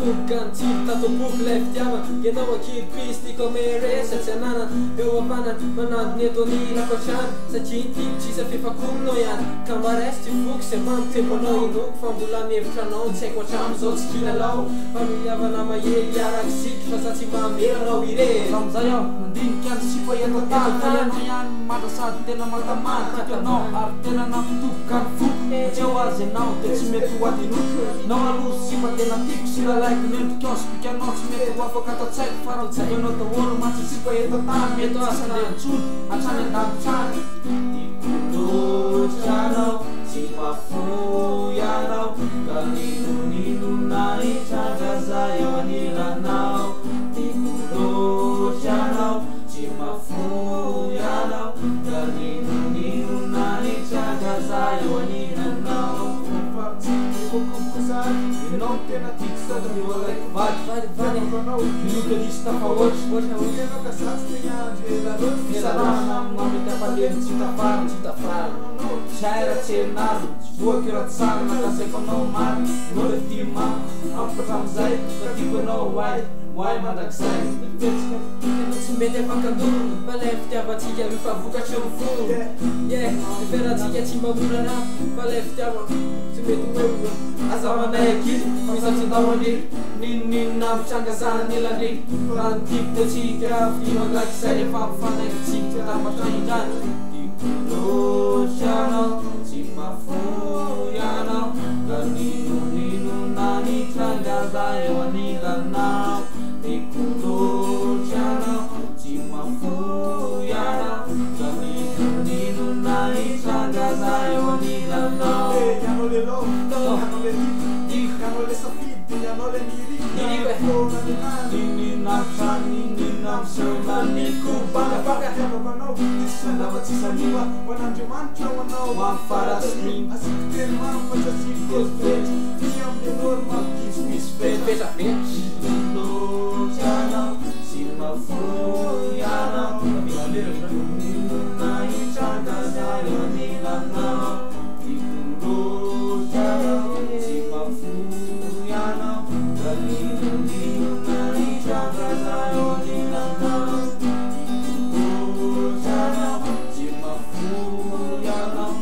Manombokan tsy tatoboky lay fitiavana Ianao akiripisy tiako ame resatsy anana Eo avanana manadiny eto anilako atrano Satria tiako tsisa fifakominao ihany Ka maresy tsy foky sy mampitempo anao inoko Fa mbola mihevitra anao tsy haiko hatramo zao tsy kilalao Fa mihavana mahely araky siky fa sa tsy mameranao ire Ramizay aho nandinika ny sipa eto tany Fa ianao ihany mandasady tena matamany Tiako anao ary tena nampitoboka ny foko Tsy eo azy ianao dia tsy mety ho adinoko Nao aloha sipa tena tiako sy lalaiko Nendrika aho sipiky anao tsy mety ho afaka tatsaiko Fa raha tsy ianao daholo matsy sipa eto tany Mety asa ndeha ntsony hatrany an-damotrany Loatra anao tsy mafoy anao Ka ninonina hitranga eo anilanao Loatra anao tsy mafoy anao Ka ninonina hitranga eo anilanao Ianao tena tiako sady miolaiko vady Minoka nisy tafahoatra Ianao kasatsy tegna andrela loatra Fisarahana amin'ny tapaleny tsy tafara Tsy aira tsy herinaro Tsy voaky ratsara nakasaiko anao maro Nao le ty mako Ampatramizay Ka tiako anao Why mandrakizay Tsy mety afakandoro Fa lay fitiavantsika mifavokatra eo foro Niferantsika tsy mamorana Fa lay fitiavako tsy mety hoe azamanay akizy Misatsy andamany Ninonina mitrangazana ilany Fa nitiako tatsika Fity mandrakizay efa mifanaiko tsika Tamatra indrany Loatra anao tsy mafoy anao Ka ninonina hitranga eo anilanao Loatra anao tsy mafoy anao Ka ninonina hitranga eo anilanao Ianao le low, ianao le dik, ianao le safidy, ianao le Ninina msonaniko Tiavavanao, isy sanava tsy saniva Ho an'Andriamanitra ho anao Mamparasiny Asiko teny mampatra sy fezifetra Ny amin'ny normal Misy fetra Loatra anao tsy mafoy anao Ninonina hitranga eo anilanao Loatra anao tsy mafoy anao Ka ninonina hitranga eo anilanao Loatra anao tsy mafoy anao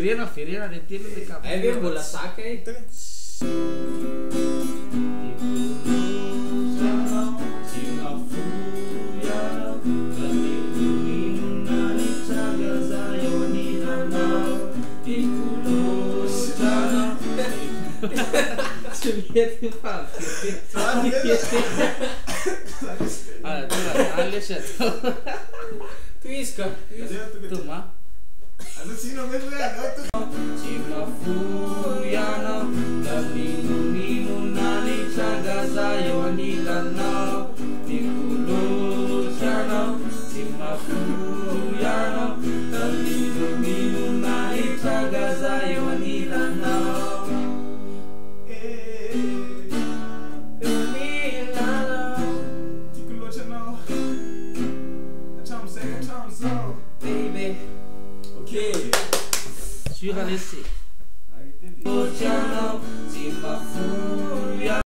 Tena Verena le telo le capo. Hai vero la sacca Tuisca. Toma. Alucino mesmo Ci mafoy anao Ka ninonina hitranga eo anilanao Loatra anao Ci mafoy anao Ka ninonina hitranga eo anilanao Tico loatra anao Hatramin'izay hatramin'izao Baby. Sur à laisser.